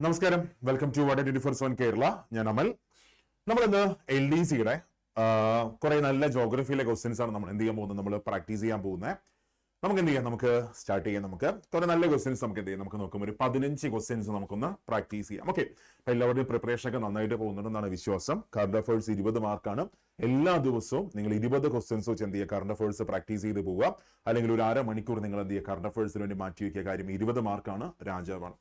നമസ്കാരം, welcome to what 24/7 Kerala. ഞാൻ അമൽ. നമ്മൾ ഇന്ന് LDCയുടെ കുറെ നല്ല ജോഗ്രഫിയിലെ ക്വസ്റ്റ്യൻസ് ആണ് നമ്മൾ എന്ത് ചെയ്യാൻ പോകുന്നത്, നമ്മൾ പ്രാക്ടീസ് ചെയ്യാൻ പോകുന്നത്. നമുക്ക് എന്ത് ചെയ്യാം, നമുക്ക് സ്റ്റാർട്ട് ചെയ്യാം. നമുക്ക് കുറെ നല്ല ക്വസ്റ്റ്യൻസ് നമുക്ക് എന്ത് ചെയ്യാം, നമുക്ക് നോക്കുമ്പോൾ ഒരു 15 ക്വസ്റ്റ്യൻസ് നമുക്കൊന്ന് പ്രാക്ടീസ് ചെയ്യാം. ഓക്കെ, അപ്പൊ എല്ലാവരുടെയും പ്രിപ്പറേഷൻ ഒക്കെ നന്നായിട്ട് പോകുന്നുണ്ടെന്നാണ് വിശ്വാസം. കറണ്ട് അഫയേഴ്സ് 20 മാർക്കാണ്. എല്ലാ ദിവസവും നിങ്ങൾ 20 ക്വസ്റ്റ്യൻസ് വെച്ച് എന്ത് ചെയ്യുക, കറണ്ട് അഫയേഴ്സ് പ്രാക്ടീസ് ചെയ്ത് പോവുക. അല്ലെങ്കിൽ ഒരു അരമണിക്കൂർ നിങ്ങൾ എന്ത് ചെയ്യുക, കറണ്ട് അഫയേഴ്സിന് വേണ്ടി മാറ്റി വയ്ക്കുക. കാര്യം 20 മാർക്കാണ് രാജാവാണ്.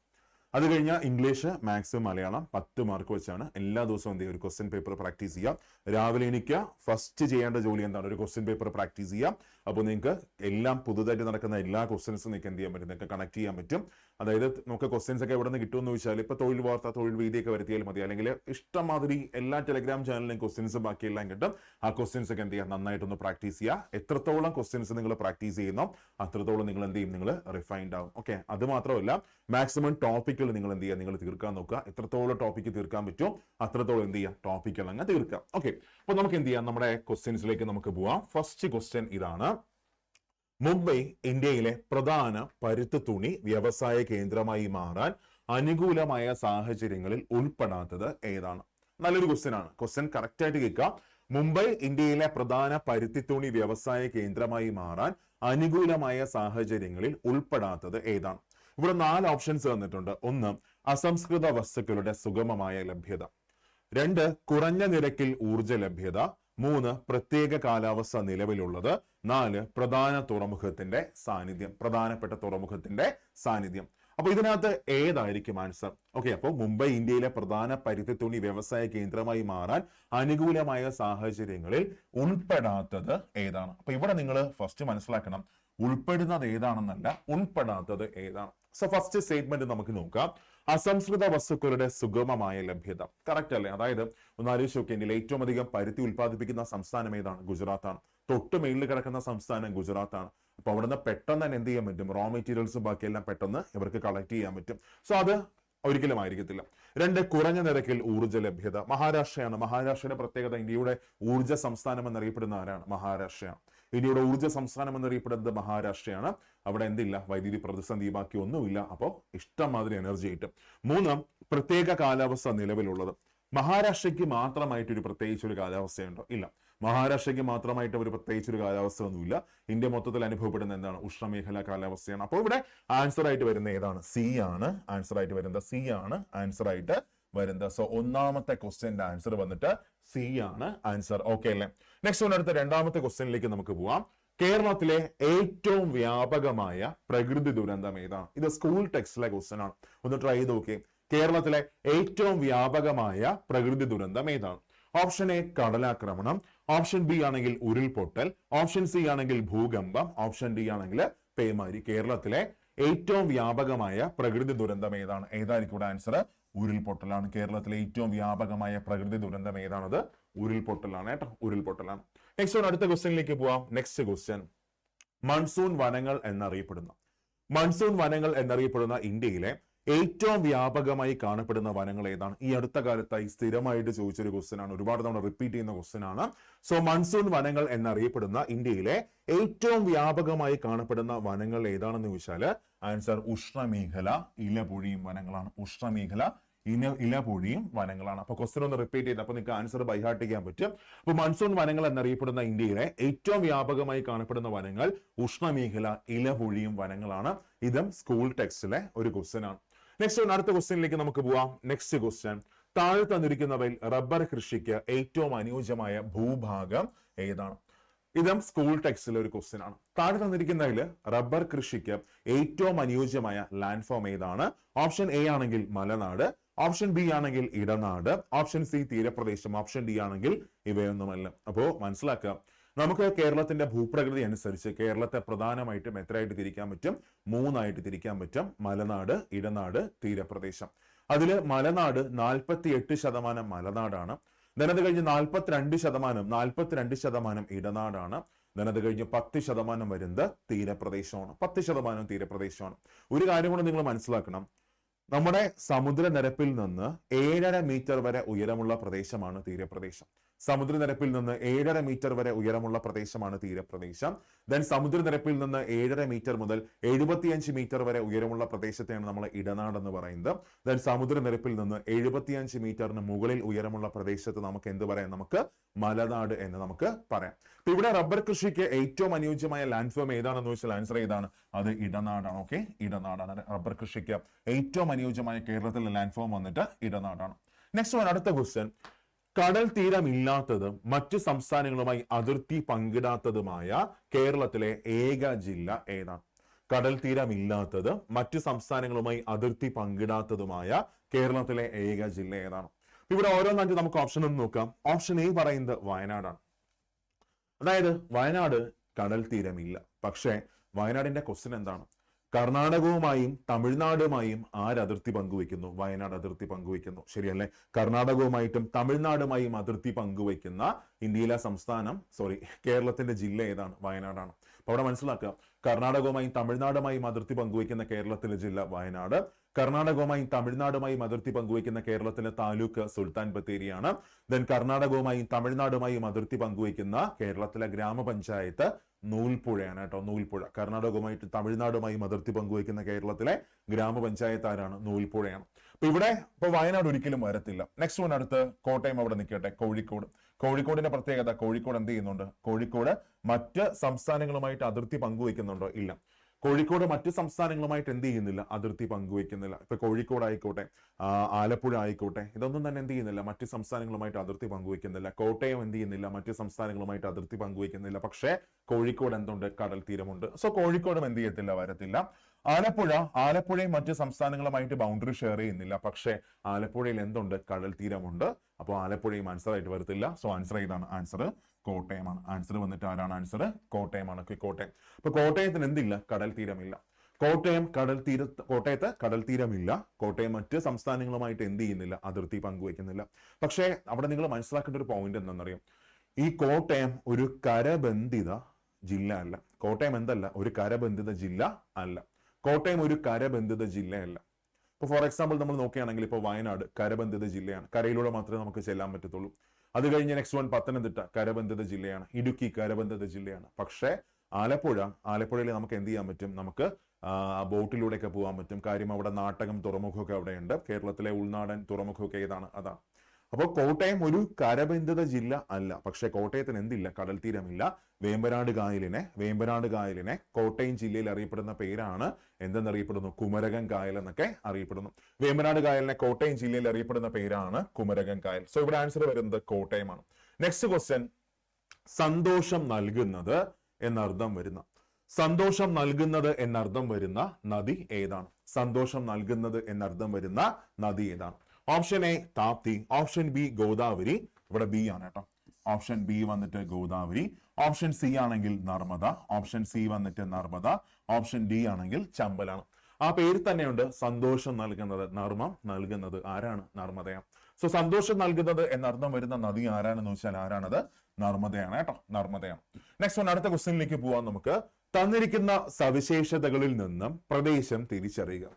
അത് കഴിഞ്ഞാൽ ഇംഗ്ലീഷ്, മാത്സ്, മലയാളം 10 മാർക്ക് വെച്ചാണ് എല്ലാ ദിവസവും എന്ത് ചെയ്യുക, ഒരു ക്വസ്റ്റ്യൻ പേപ്പർ പ്രാക്ടീസ് ചെയ്യാം. രാവിലെ എനിക്ക് ഫസ്റ്റ് ചെയ്യേണ്ട ജോലി എന്താണ്, ഒരു ക്വസ്റ്റ്യൻ പേപ്പർ പ്രാക്ടീസ് ചെയ്യാം. അപ്പോൾ നിങ്ങൾക്ക് എല്ലാം പുതുതായിട്ട് നടക്കുന്ന എല്ലാ ക്വസ്റ്റ്യൻസും നിങ്ങൾക്ക് എന്ത് ചെയ്യാൻ പറ്റും, നിങ്ങൾക്ക് കണക്ട് ചെയ്യാൻ പറ്റും. അതായത് നമുക്ക് ക്വസ്റ്റ്യൻസ് ഒക്കെ എവിടെ നിന്ന് കിട്ടുമെന്ന് ചോദിച്ചാൽ, ഇപ്പോൾ തൊഴിൽ വാർത്ത, തൊഴിൽ വീതിയൊക്കെ വരുത്തിയാൽ മതി. അല്ലെങ്കിൽ ഇഷ്ടംമാതിരി എല്ലാ ടെലഗ്രാം ചാനലിലും ക്വസ്റ്റ്യൻസ് ബാക്കിയെല്ലാം കിട്ടും. ആ ക്വസ്റ്റ്യൻസ് ഒക്കെ എന്ത് ചെയ്യുക, നന്നായിട്ടൊന്ന് പ്രാക്ടീസ് ചെയ്യുക. എത്രത്തോളം ക്വസ്റ്റ്യൻസ് നിങ്ങൾ പ്രാക്ടീസ് ചെയ്യുന്നോ അത്രത്തോളം നിങ്ങൾ എന്ത് ചെയ്യും, നിങ്ങൾ റിഫൈൻഡ് ആവും. ഓക്കെ, അത് മാത്രമല്ല മാക്സിമം ടോപ്പിക്കുകൾ നിങ്ങൾ എന്ത് ചെയ്യുക, നിങ്ങൾ തീർക്കാൻ നോക്കുക. എത്രത്തോളം ടോപ്പിക്ക് തീർക്കാൻ പറ്റുമോ അത്രത്തോളം എന്ത് ചെയ്യുക, ടോപ്പിക്കുകൾ അങ്ങ് തീർക്കാം. ഓക്കെ, അപ്പൊ നമുക്ക് എന്ത് ചെയ്യാം, നമ്മുടെ ക്വസ്റ്റ്യൻസിലേക്ക് നമുക്ക് പോവാം. ഫസ്റ്റ് ക്വസ്റ്റ്യൻ ഇതാണ്: മുംബൈ ഇന്ത്യയിലെ പ്രധാന പരുത്തി തുണി വ്യവസായ കേന്ദ്രമായി മാറാൻ അനുകൂലമായ സാഹചര്യങ്ങളിൽ ഉൾപ്പെടാത്തത് ഏതാണ്? നല്ലൊരു ക്വസ്റ്റ്യൻ ആണ്. ക്വസ്റ്റ്യൻ കറക്റ്റ് ആയിട്ട് കേൾക്കുക. മുംബൈ ഇന്ത്യയിലെ പ്രധാന പരുത്തി തുണി വ്യവസായ കേന്ദ്രമായി മാറാൻ അനുകൂലമായ സാഹചര്യങ്ങളിൽ ഉൾപ്പെടാത്തത് ഏതാണ്? ഇവിടെ 4 ഓപ്ഷൻസ് തന്നിട്ടുണ്ട്. 1, അസംസ്കൃത വസ്തുക്കളുടെ സുഗമമായ ലഭ്യത. 2, കുറഞ്ഞ നിരക്കിൽ ഊർജ ലഭ്യത. 3, പ്രത്യേക കാലാവസ്ഥ നിലവിലുള്ളത്. 4, പ്രധാനപ്പെട്ട തുറമുഖത്തിന്റെ സാന്നിധ്യം. അപ്പൊ ഇതിനകത്ത് ഏതായിരിക്കും ആൻസർ? ഓക്കെ, അപ്പോൾ മുംബൈ ഇന്ത്യയിലെ പ്രധാന പരുത്തി തുണി വ്യവസായ കേന്ദ്രമായി മാറാൻ അനുകൂലമായ സാഹചര്യങ്ങളിൽ ഉൾപ്പെടാത്തത് ഏതാണ്? അപ്പൊ ഇവിടെ നിങ്ങൾ ഫസ്റ്റ് മനസ്സിലാക്കണം, ഉൾപ്പെടുന്നത് ഏതാണെന്നല്ല, ഉൾപ്പെടാത്തത് ഏതാണ്. സോ ഫസ്റ്റ് സ്റ്റേറ്റ്മെന്റ് നമുക്ക് നോക്കാം. അസംസ്കൃത വസ്തുക്കളുടെ സുഗമമായ ലഭ്യത. കറക്റ്റ് അല്ലേ? അതായത് ഒന്ന് ആലോചിച്ച് നോക്കിയാൽ ഇന്ത്യയിൽ ഏറ്റവും അധികം പരുത്തി ഉൽപ്പാദിപ്പിക്കുന്ന സംസ്ഥാനം ഏതാണ്? ഗുജറാത്താണ്. തൊട്ട് മേളിൽ കിടക്കുന്ന സംസ്ഥാനം ഗുജറാത്താണ്. അപ്പൊ അവിടെ നിന്ന് പെട്ടെന്ന് തന്നെ എന്ത് ചെയ്യാൻ പറ്റും, റോ മെറ്റീരിയൽസും ബാക്കിയെല്ലാം പെട്ടെന്ന് ഇവർക്ക് കളക്ട് ചെയ്യാൻ പറ്റും. സോ അത് ഒരിക്കലും ആയിരിക്കത്തില്ല. 2, കുറഞ്ഞ നിരക്കിൽ ഊർജ്ജ ലഭ്യത. മഹാരാഷ്ട്രയാണ്. മഹാരാഷ്ട്രയുടെ പ്രത്യേകത, ഇന്ത്യയുടെ ഊർജ്ജ സംസ്ഥാനം എന്നറിയപ്പെടുന്ന ആരാണ്? മഹാരാഷ്ട്രയാണ്. ഇന്ത്യയുടെ ഊർജ്ജ സംസ്ഥാനം എന്നറിയപ്പെടുന്നത് മഹാരാഷ്ട്രയാണ്. അവിടെ എന്തില്ല, വൈദ്യുതി പ്രതിസന്ധി ബാക്കി ഒന്നുമില്ല. അപ്പോൾ ഇഷ്ടംമാതിരി എനർജി കിട്ടും. 3, പ്രത്യേക കാലാവസ്ഥ നിലവിലുള്ളത്. മഹാരാഷ്ട്രയ്ക്ക് മാത്രമായിട്ട് ഒരു പ്രത്യേകിച്ച് ഒരു കാലാവസ്ഥയുണ്ടോ? ഇല്ല. മഹാരാഷ്ട്രയ്ക്ക് മാത്രമായിട്ട് ഒരു പ്രത്യേകിച്ച് ഒരു കാലാവസ്ഥ ഒന്നുമില്ല. ഇന്ത്യ മൊത്തത്തിൽ അനുഭവപ്പെടുന്ന എന്താണ്? ഉഷ്ണമേഖലാ കാലാവസ്ഥയാണ്. അപ്പോൾ ഇവിടെ ആൻസർ ആയിട്ട് വരുന്ന ഏതാണ്? സി ആണ് ആൻസർ ആയിട്ട് വരുന്നത്. സി ആണ് ആൻസർ ആയിട്ട് വരുന്നത്. സോ ഒന്നാമത്തെ ക്വസ്റ്റ്യന്റെ ആൻസർ വന്നിട്ട് സി ആണ് ആൻസർ. ഓക്കെ അല്ലേ? നെക്സ്റ്റ് അടുത്ത രണ്ടാമത്തെ ക്വസ്റ്റ്യനിലേക്ക് നമുക്ക് പോവാം. കേരളത്തിലെ ഏറ്റവും വ്യാപകമായ പ്രകൃതി ദുരന്തം ഏതാണ്? ഇത് സ്കൂൾ ടെക്സ്റ്റിലെ ക്വസ്റ്റ്യൻ ആണ്. ഒന്ന് ട്രൈ ചെയ്ത് നോക്കിയേ. കേരളത്തിലെ ഏറ്റവും വ്യാപകമായ പ്രകൃതി ദുരന്തം ഏതാണ്? ഓപ്ഷൻ എ കടലാക്രമണം, ഓപ്ഷൻ ബി ആണെങ്കിൽ ഉരുൾപൊട്ടൽ, ഓപ്ഷൻ സി ആണെങ്കിൽ ഭൂകമ്പം, ഓപ്ഷൻ ഡി ആണെങ്കിൽ പേമാരി. കേരളത്തിലെ ഏറ്റവും വ്യാപകമായ പ്രകൃതി ദുരന്തം ഏതാണ്? ഏതായിരിക്കും ഇവിടെ ആൻസർ? ഉരുൾപൊട്ടലാണ്. കേരളത്തിലെ ഏറ്റവും വ്യാപകമായ പ്രകൃതി ദുരന്തം ഏതാണത്? ഉരുൾപൊട്ടലാണ് കേട്ടോ, ഉരുൾപൊട്ടലാണ്. നെക്സ്റ്റ് അടുത്ത ക്വസ്റ്റ്യനിലേക്ക് പോവാം. നെക്സ്റ്റ് ക്വസ്റ്റ്യൻ: മൺസൂൺ വനങ്ങൾ എന്നറിയപ്പെടുന്ന ഇന്ത്യയിലെ ഏറ്റവും വ്യാപകമായി കാണപ്പെടുന്ന വനങ്ങൾ ഏതാണ്? ഈ അടുത്ത കാലത്തായി സ്ഥിരമായിട്ട് ചോദിച്ചൊരു ക്വസ്റ്റ്യൻ ആണ്. ഒരുപാട് തവണ റിപ്പീറ്റ് ചെയ്യുന്ന ക്വസ്റ്റ്യൻ ആണ്. സോ മൺസൂൺ വനങ്ങൾ എന്നറിയപ്പെടുന്ന ഇന്ത്യയിലെ ഏറ്റവും വ്യാപകമായി കാണപ്പെടുന്ന വനങ്ങൾ ഏതാണെന്ന് ചോദിച്ചാൽ ആൻസർ ഉഷ്ണമേഖല ഇലപൊഴിയും വനങ്ങളാണ്. ഉഷ്ണമേഖല ഇലപൊഴിയും വനങ്ങളാണ്. അപ്പൊ ക്വസ്റ്റ്യൻ ഒന്ന് റിപ്പീറ്റ് ചെയ്ത് അപ്പൊ നിങ്ങൾക്ക് ആൻസർ ബൈഹാർട്ട് ചെയ്യാൻ പറ്റും. അപ്പൊ മൺസൂൺ വനങ്ങൾ എന്നറിയപ്പെടുന്ന ഇന്ത്യയിലെ ഏറ്റവും വ്യാപകമായി കാണപ്പെടുന്ന വനങ്ങൾ ഉഷ്ണമേഖല ഇലപൊഴിയും വനങ്ങളാണ്. ഇതും സ്കൂൾ ടെക്സ്റ്റിലെ ഒരു ക്വസ്റ്റ്യൻ ആണ്. നെക്സ്റ്റ് അടുത്ത ക്വസ്റ്റ്യനിലേക്ക് നമുക്ക് പോവാം. നെക്സ്റ്റ് ക്വസ്റ്റ്യൻ: താഴെ തന്നിരിക്കുന്നവയിൽ റബ്ബർ കൃഷിക്ക് ഏറ്റവും അനുയോജ്യമായ ഭൂഭാഗം ഏതാണ്? ഇതും സ്കൂൾ ടെക്സ്റ്റിലെ ഒരു ക്വസ്റ്റ്യൻ ആണ്. താഴെ തന്നിരിക്കുന്നതിൽ റബ്ബർ കൃഷിക്ക് ഏറ്റവും അനുയോജ്യമായ ലാൻഡ് ഫോം ഏതാണ്? ഓപ്ഷൻ എ ആണെങ്കിൽ മലനാട്, ഓപ്ഷൻ ബി ആണെങ്കിൽ ഇടനാട്, ഓപ്ഷൻ സി തീരപ്രദേശം, ഓപ്ഷൻ ഡി ആണെങ്കിൽ ഇവയൊന്നുമല്ല. അപ്പോ മനസ്സിലാക്കുക, നമുക്ക് കേരളത്തിന്റെ ഭൂപ്രകൃതി അനുസരിച്ച് കേരളത്തെ പ്രധാനമായിട്ടും എത്രയായിട്ട് തിരിക്കാൻ പറ്റും? 3 ആയിട്ട് തിരിക്കാൻ പറ്റും. മലനാട്, ഇടനാട്, തീരപ്രദേശം. അതില് മലനാട് 48% മലനാടാണ്. അത് കഴിഞ്ഞ് 42% ഇടനാടാണ്. അത് കഴിഞ്ഞ് 10% വരുന്നത് തീരപ്രദേശമാണ്. 10% തീരപ്രദേശമാണ്. ഒരു കാര്യം കൂടെ നിങ്ങൾ മനസ്സിലാക്കണം, നമ്മുടെ സമുദ്രനിരപ്പിൽ നിന്ന് 7.5 മീറ്റർ വരെ ഉയരമുള്ള പ്രദേശമാണ് തീരപ്രദേശം. സമുദ്രനിരപ്പിൽ നിന്ന് 7.5 മീറ്റർ വരെ ഉയരമുള്ള പ്രദേശമാണ് തീരപ്രദേശം. ദെൻ സമുദ്രനിരപ്പിൽ നിന്ന് 7.5 മീറ്റർ മുതൽ 75 മീറ്റർ വരെ ഉയരമുള്ള പ്രദേശത്തെയാണ് നമ്മൾ ഇടനാട് എന്ന് പറയുന്നത്. ദെൻ സമുദ്രനിരപ്പിൽ നിന്ന് 75 മീറ്ററിന് മുകളിൽ ഉയരമുള്ള പ്രദേശത്ത് നമുക്ക് എന്ത് പറയാം? നമുക്ക് മലനാട് എന്ന് നമുക്ക് പറയാം. അപ്പൊ ഇവിടെ റബ്ബർ കൃഷിക്ക് ഏറ്റവും അനുയോജ്യമായ ലാൻഡ് ഫോം ഏതാണെന്ന് ചോദിച്ചാൽ ആൻസർ ഏതാണ്? അത് ഇടനാടാണ്. ഓക്കെ, ഇടനാടാണ് റബ്ബർ കൃഷിക്ക് ഏറ്റവും അനുയോജ്യമായ കേരളത്തിലെ ലാൻഡ് ഫോം വന്നിട്ട് ഇടനാടാണ്. നെക്സ്റ്റ് വൺ, അടുത്ത ക്വസ്റ്റ്യൻ. കടൽ തീരമില്ലാത്തതും മറ്റു സംസ്ഥാനങ്ങളുമായി അതിർത്തി പങ്കിടാത്തതുമായ കേരളത്തിലെ ഏക ജില്ല ഏതാണ്? കടൽ തീരമില്ലാത്തത് മറ്റു സംസ്ഥാനങ്ങളുമായി അതിർത്തി പങ്കിടാത്തതുമായ കേരളത്തിലെ ഏക ജില്ല ഏതാണ്? ഇവിടെ ഓരോന്നായിട്ട് നമുക്ക് ഓപ്ഷൻ ഒന്ന് നോക്കാം. ഓപ്ഷൻ എ പറയുന്നത് വയനാടാണ്. അതായത് വയനാട് കടൽ തീരമില്ല. പക്ഷേ വയനാടിന്റെ ക്വസ്റ്റ്യൻ എന്താണ്? കർണാടകവുമായും തമിഴ്നാടുമായും അതിർത്തി പങ്കുവയ്ക്കുന്നു? വയനാട് അതിർത്തി പങ്കുവയ്ക്കുന്നു. ശരിയല്ലേ? കർണാടകവുമായിട്ടും തമിഴ്നാടുമായും അതിർത്തി പങ്കുവയ്ക്കുന്ന ഇന്ത്യയിലെ കേരളത്തിന്റെ ജില്ല ഏതാണ്? വയനാടാണ്. അപ്പൊ അവിടെ മനസ്സിലാക്കുക, കർണാടകവുമായും തമിഴ്നാടുമായും അതിർത്തി പങ്കുവയ്ക്കുന്ന കേരളത്തിലെ ജില്ല വയനാട്. കർണാടകവുമായും തമിഴ്നാടുമായും അതിർത്തി പങ്കുവയ്ക്കുന്ന കേരളത്തിലെ താലൂക്ക് സുൽത്താൻ ബത്തേരിയാണ്. ദെൻ കർണാടകവുമായും തമിഴ്നാടുമായും അതിർത്തി പങ്കുവയ്ക്കുന്ന കേരളത്തിലെ ഗ്രാമപഞ്ചായത്ത് നൂൽപ്പുഴയാണ് കേട്ടോ. നൂൽപ്പുഴ. കർണാടകവുമായിട്ട് തമിഴ്നാടുമായും അതിർത്തി പങ്കുവയ്ക്കുന്ന കേരളത്തിലെ ഗ്രാമപഞ്ചായത്ത് ആരാണ്? നൂൽപ്പുഴയാണ്. അപ്പൊ ഇവിടെ വയനാട് ഒരിക്കലും വരത്തില്ല. നെക്സ്റ്റ് വൺ, അടുത്ത് കോട്ടയം അവിടെ നിൽക്കട്ടെ. കോഴിക്കോട്. കോഴിക്കോടിന്റെ പ്രത്യേകത, കോഴിക്കോട് എന്ത് ചെയ്യുന്നുണ്ട്? കോഴിക്കോട് മറ്റ് സംസ്ഥാനങ്ങളുമായിട്ട് അതിർത്തി പങ്കുവയ്ക്കുന്നുണ്ടോ? ഇല്ല. കോഴിക്കോട് മറ്റു സംസ്ഥാനങ്ങളുമായിട്ട് എന്ത് ചെയ്യുന്നില്ല? അതിർത്തി പങ്കുവയ്ക്കുന്നില്ല. ഇപ്പൊ കോഴിക്കോട് ആയിക്കോട്ടെ, ആലപ്പുഴ ആയിക്കോട്ടെ, ഇതൊന്നും തന്നെ എന്ത് ചെയ്യുന്നില്ല? മറ്റു സംസ്ഥാനങ്ങളുമായിട്ട് അതിർത്തി പങ്കുവയ്ക്കുന്നില്ല. കോട്ടയം എന്ത് ചെയ്യുന്നില്ല? മറ്റു സംസ്ഥാനങ്ങളുമായിട്ട് അതിർത്തി പങ്കുവയ്ക്കുന്നില്ല. പക്ഷേ കോഴിക്കോട് എന്തുണ്ട്? കടൽ തീരമുണ്ട്. സോ കോഴിക്കോടും എന്ത് ചെയ്യത്തില്ല? വരത്തില്ല. ആലപ്പുഴയും മറ്റു സംസ്ഥാനങ്ങളുമായിട്ട് ബൗണ്ടറി ഷെയർ ചെയ്യുന്നില്ല. പക്ഷേ ആലപ്പുഴയിൽ എന്തുണ്ട്? കടൽ തീരമുണ്ട്. അപ്പോൾ ആലപ്പുഴയും ആൻസർ ആയിട്ട് വരത്തില്ല. സോ ആൻസർ ഏതാണ്? ആൻസർ കോട്ടയമാണ്. ആൻസർ വന്നിട്ട് ആരാണ്? ആൻസർ കോട്ടയമാണ്. കോട്ടയം. അപ്പൊ കോട്ടയത്തിന് എന്തില്ല? കടൽ തീരമില്ല. കോട്ടയത്ത് കടൽ തീരമില്ല. കോട്ടയം മറ്റ് സംസ്ഥാനങ്ങളുമായിട്ട് എന്ത് ചെയ്യുന്നില്ല? അതിർത്തി പങ്കുവയ്ക്കുന്നില്ല. പക്ഷേ അവിടെ നിങ്ങൾ മനസ്സിലാക്കേണ്ട ഒരു പോയിന്റ് എന്താണെന്നറിയാം? ഈ കോട്ടയം ഒരു കരബന്ധിത ജില്ല അല്ല. കോട്ടയം എന്തല്ല? ഒരു കരബന്ധിത ജില്ല അല്ല. കോട്ടയം ഒരു കരബന്ധിത ജില്ലയല്ല. ഇപ്പൊ ഫോർ എക്സാമ്പിൾ നമ്മൾ നോക്കുകയാണെങ്കിൽ ഇപ്പോൾ വയനാട് കരബന്ധിത ജില്ലയാണ്. കരയിലൂടെ മാത്രമേ നമുക്ക് ചെല്ലാൻ പറ്റത്തുള്ളൂ. അത് കഴിഞ്ഞ് നെക്സ്റ്റ് വൺ പത്തനംതിട്ട കരബന്ധിത ജില്ലയാണ്. ഇടുക്കി കരബന്ധിത ജില്ലയാണ്. പക്ഷേ ആലപ്പുഴയിൽ നമുക്ക് എന്ത് ചെയ്യാൻ പറ്റും? നമുക്ക് ബോട്ടിലൂടെയൊക്കെ പോകാൻ പറ്റും. കാര്യം അവിടെ നാട്ടകം തുറമുഖമൊക്കെ അവിടെയുണ്ട്. കേരളത്തിലെ ഉൾനാടൻ തുറമുഖമൊക്കെ ഏതാണ്? അതാണ്. അപ്പോൾ കോട്ടയം ഒരു കരബന്ധിത ജില്ല അല്ല. പക്ഷെ കോട്ടയത്തിന് എന്തില്ല? കടൽ തീരമില്ല. വേമ്പനാട് കായലിനെ കോട്ടയം ജില്ലയിൽ അറിയപ്പെടുന്ന പേരാണ് എന്തെന്നറിയപ്പെടുന്നു? കുമരകം കായൽ എന്നൊക്കെ അറിയപ്പെടുന്നു. വേമ്പനാട് കായലിനെ കോട്ടയം ജില്ലയിൽ അറിയപ്പെടുന്ന പേരാണ് കുമരകം കായൽ. സോ ഇവിടെ ആൻസർ വരുന്നത് കോട്ടയമാണ്. നെക്സ്റ്റ് ക്വസ്റ്റ്യൻ, സന്തോഷം നൽകുന്നത് എന്നർത്ഥം വരുന്ന നദി ഏതാണ്? സന്തോഷം നൽകുന്നത് എന്നർത്ഥം വരുന്ന നദി ഏതാണ്? Option A Tapti, option B Godavari. ഇവിടെ ബി ആണ് കേട്ടോ. ഓപ്ഷൻ ബി വന്നിട്ട് ഗോദാവരി. ഓപ്ഷൻ സി ആണെങ്കിൽ നർമ്മദ. ഓപ്ഷൻ സി വന്നിട്ട് നർമ്മദ. ഓപ്ഷൻ ഡി ആണെങ്കിൽ ചമ്പലാണ്. ആ പേര് തന്നെയുണ്ട്, സന്തോഷം നൽകുന്നത്, നർമ്മം നൽകുന്നത്. ആരാണ്? നർമ്മദയാണ്. സോ സന്തോഷം നൽകുന്നത് എന്നർത്ഥം വരുന്ന നദി ആരാണെന്ന് വെച്ചാൽ ആരാണത്? നർമ്മദയാണ് കേട്ടോ. നർമ്മദയാണ്. നെക്സ്റ്റ് വൺ, അടുത്ത ക്വസ്റ്റ്യനിലേക്ക് പോവാൻ നമുക്ക്. തന്നിരിക്കുന്ന സവിശേഷതകളിൽ നിന്നും പ്രദേശം തിരിച്ചറിയുക.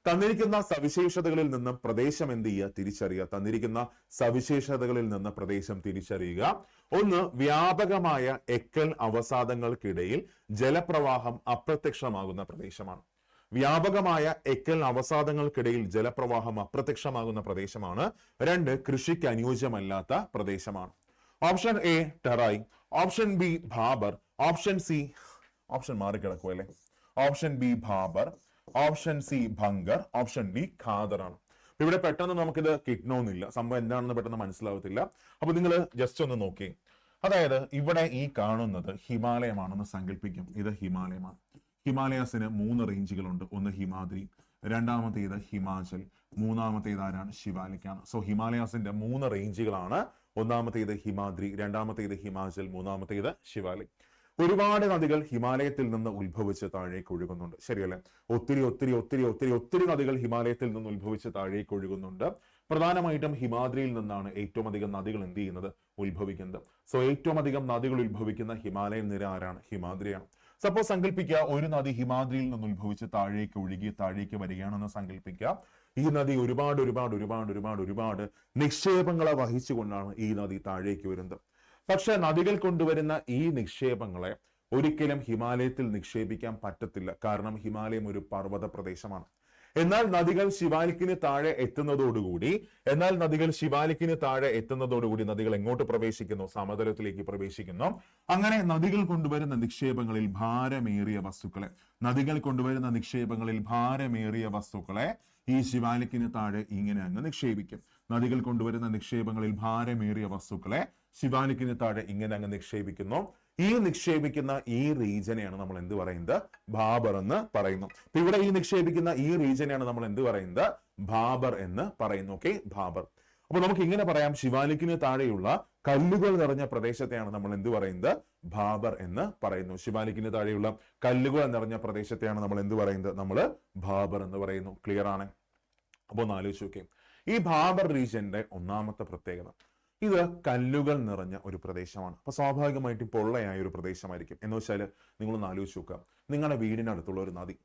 തന്നിരിക്കുന്ന സവിശേഷതകളിൽ നിന്ന് പ്രദേശം എന്ത് ചെയ്യുക? തിരിച്ചറിയുക. തന്നിരിക്കുന്ന സവിശേഷതകളിൽ നിന്ന് പ്രദേശം തിരിച്ചറിയുക. ഒന്ന്, വ്യാപകമായ എക്കൽ അവസാദങ്ങൾക്കിടയിൽ ജലപ്രവാഹം അപ്രത്യക്ഷമാകുന്ന പ്രദേശമാണ്. വ്യാപകമായ എക്കൽ അവസാദങ്ങൾക്കിടയിൽ ജലപ്രവാഹം അപ്രത്യക്ഷമാകുന്ന പ്രദേശമാണ്. രണ്ട്, കൃഷിക്ക് അനുയോജ്യമല്ലാത്ത പ്രദേശമാണ്. Option A Terai, option B Bhabar, option മാറിക്കിടക്കുമല്ലേ. Option B Bhabar, option C Bhangar, option D Khadar ആണ്. ഇവിടെ പെട്ടെന്ന് നമുക്കിത് കിട്ടണമെന്നില്ല. സംഭവം എന്താണെന്ന് പെട്ടെന്ന് മനസ്സിലാവത്തില്ല. അപ്പൊ നിങ്ങൾ ജസ്റ്റ് ഒന്ന് നോക്കി. അതായത് ഇവിടെ ഈ കാണുന്നത് ഹിമാലയമാണെന്ന് സങ്കല്പിക്കും. ഇത് ഹിമാലയമാണ്. ഹിമാലയാസിന് 3 റേഞ്ചുകളുണ്ട്. ഒന്ന് ഹിമാദ്രി, രണ്ടാമത്തേത് ഹിമാചൽ, മൂന്നാമത്തേത് ആരാണ്? ശിവാലിക്കാണ്. സോ ഹിമാലയാസിന്റെ 3 റേഞ്ചുകളാണ്. ഒന്നാമത്തേത് ഹിമാദ്രി, രണ്ടാമത്തേത് ഹിമാചൽ, മൂന്നാമത്തേത് ശിവാലിക്. ഒരുപാട് നദികൾ ഹിമാലയത്തിൽ നിന്ന് ഉത്ഭവിച്ച് താഴേക്ക് ഒഴുകുന്നുണ്ട്. ശരിയല്ലേ? ഒത്തിരി നദികൾ ഹിമാലയത്തിൽ നിന്ന് ഉത്ഭവിച്ച് താഴേക്ക് ഒഴുകുന്നുണ്ട്. പ്രധാനമായിട്ടും ഹിമാദ്രിയിൽ നിന്നാണ് ഏറ്റവും അധികം നദികൾ എന്ത് ചെയ്യുന്നത്? ഉത്ഭവിക്കുന്നത്. സോ ഏറ്റവും അധികം നദികൾ ഉത്ഭവിക്കുന്ന ഹിമാലയൻ നിര ആരാണ്? ഹിമാദ്രിയാണ്. സപ്പോസ് സങ്കല്പിക്കുക ഒരു നദി ഹിമാദ്രിയിൽ നിന്ന് ഉത്ഭവിച്ച് താഴേക്ക് ഒഴുകി താഴേക്ക് വരികയാണെന്ന് സങ്കല്പിക്കുക. ഈ നദി ഒരുപാട് നിക്ഷേപങ്ങളെ വഹിച്ചുകൊണ്ടാണ് ഈ നദി താഴേക്ക് വരുന്നത്. പക്ഷെ നദികൾ കൊണ്ടുവരുന്ന ഈ നിക്ഷേപങ്ങളെ ഒരിക്കലും ഹിമാലയത്തിൽ നിക്ഷേപിക്കാൻ പറ്റത്തില്ല. കാരണം ഹിമാലയം ഒരു പർവ്വത പ്രദേശമാണ്. എന്നാൽ നദികൾ ശിവാലിക്കിന് താഴെ എത്തുന്നതോടുകൂടി നദികൾ എങ്ങോട്ട് പ്രവേശിക്കുന്നു? സമതലത്തിലേക്ക് പ്രവേശിക്കുന്നു. അങ്ങനെ നദികൾ കൊണ്ടുവരുന്ന നിക്ഷേപങ്ങളിൽ ഭാരമേറിയ വസ്തുക്കളെ ഈ ശിവാലിക്കിന് താഴെ ഇങ്ങനെ അങ്ങ് നിക്ഷേപിക്കും. നദികൾ കൊണ്ടുവരുന്ന നിക്ഷേപങ്ങളിൽ ഭാരമേറിയ വസ്തുക്കളെ ശിവാലിക്കിന് താഴെ ഇങ്ങനെ അങ്ങ് നിക്ഷേപിക്കുന്നു. ഈ നിക്ഷേപിക്കുന്ന ഈ റീജനെയാണ് നമ്മൾ എന്ത് പറയുന്നത്? ഭാബർ എന്ന് പറയുന്നു. അപ്പൊ ഇവിടെ ഈ നിക്ഷേപിക്കുന്ന ഈ റീജനെയാണ് നമ്മൾ എന്ത് പറയുന്നത്? ഭാബർ എന്ന് പറയുന്നു. ഓക്കെ, ഭാബർ. അപ്പൊ നമുക്ക് ഇങ്ങനെ പറയാം, ശിവാലിക്കിന് താഴെയുള്ള കല്ലുകൾ നിറഞ്ഞ പ്രദേശത്തെയാണ് നമ്മൾ എന്ത് പറയുന്നത്? ഭാബർ എന്ന് പറയുന്നു. ശിവാലിക്കിന് താഴെയുള്ള കല്ലുകൾ നിറഞ്ഞ പ്രദേശത്തെയാണ് നമ്മൾ എന്ത് പറയുന്നത്? നമ്മൾ ഭാബർ എന്ന് പറയുന്നു. ക്ലിയർ ആണ്? അപ്പൊ ഒന്ന് ആലോചിച്ച് നോക്കി, ഈ ഭാബർ റീജിയന്റെ ഒന്നാമത്തെ പ്രത്യേകത, ഇത് കല്ലുകൾ നിറഞ്ഞ ഒരു പ്രദേശമാണ്. അപ്പൊ സ്വാഭാവികമായിട്ടും പൊള്ളയായ ഒരു പ്രദേശമായിരിക്കും. എന്ന് വെച്ചാൽ നിങ്ങളൊന്ന് ആലോചിച്ച് നോക്കുക, നിങ്ങളുടെ വീടിനടുത്തുള്ള ഒരു നദി,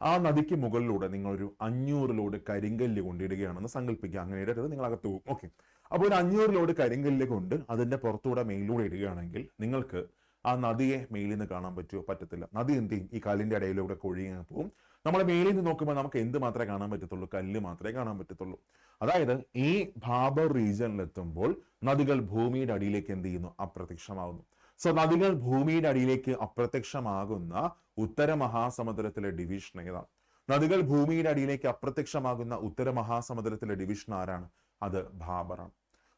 ആ നദിക്ക് മുകളിലൂടെ നിങ്ങളൊരു 500 ലോഡ് കരിങ്കല്ല് കൊണ്ടിടുകയാണെന്ന് സങ്കല്പിക്കുക. അങ്ങനെ ഇടരുത്, നിങ്ങൾ അകത്ത് പോകും. ഓക്കെ, അപ്പോൾ ഒരു 500 ലോഡ് കരിങ്കല്ല് കൊണ്ട് അതിന്റെ പുറത്തൂടെ മേലിലൂടെ ഇടുകയാണെങ്കിൽ നിങ്ങൾക്ക് ആ നദിയെ മേലിൽ നിന്ന് കാണാൻ പറ്റുമോ? പറ്റത്തില്ല. നദി എന്ത് ചെയ്യും? ഈ കല്ലിന്റെ ഇടയിലൂടെ കൊഴിയാൻ പോകും. നമ്മൾ മേലിൽ നിന്ന് നോക്കുമ്പോൾ നമുക്ക് എന്ത് മാത്രമേ കാണാൻ പറ്റത്തുള്ളൂ? കല്ല് മാത്രമേ കാണാൻ പറ്റത്തുള്ളൂ. അതായത് ഈ ഭാബർ റീജിയനിൽ എത്തുമ്പോൾ നദികൾ ഭൂമിയുടെ അടിയിലേക്ക് എന്ത് ചെയ്യുന്നു? അപ്രത്യക്ഷമാകുന്നു. സോ നദികൾ ഭൂമിയുടെ അടിയിലേക്ക് അപ്രത്യക്ഷമാകുന്ന ഉത്തര മഹാസമുദ്രത്തിലെ ഡിവിഷൻ ഏതാണ്? നദികൾ ഭൂമിയുടെ അടിയിലേക്ക് അപ്രത്യക്ഷമാകുന്ന ഉത്തര മഹാസമുദ്രത്തിലെ ഡിവിഷൻ ആരാണ്? അത് ഭാബറാണ്.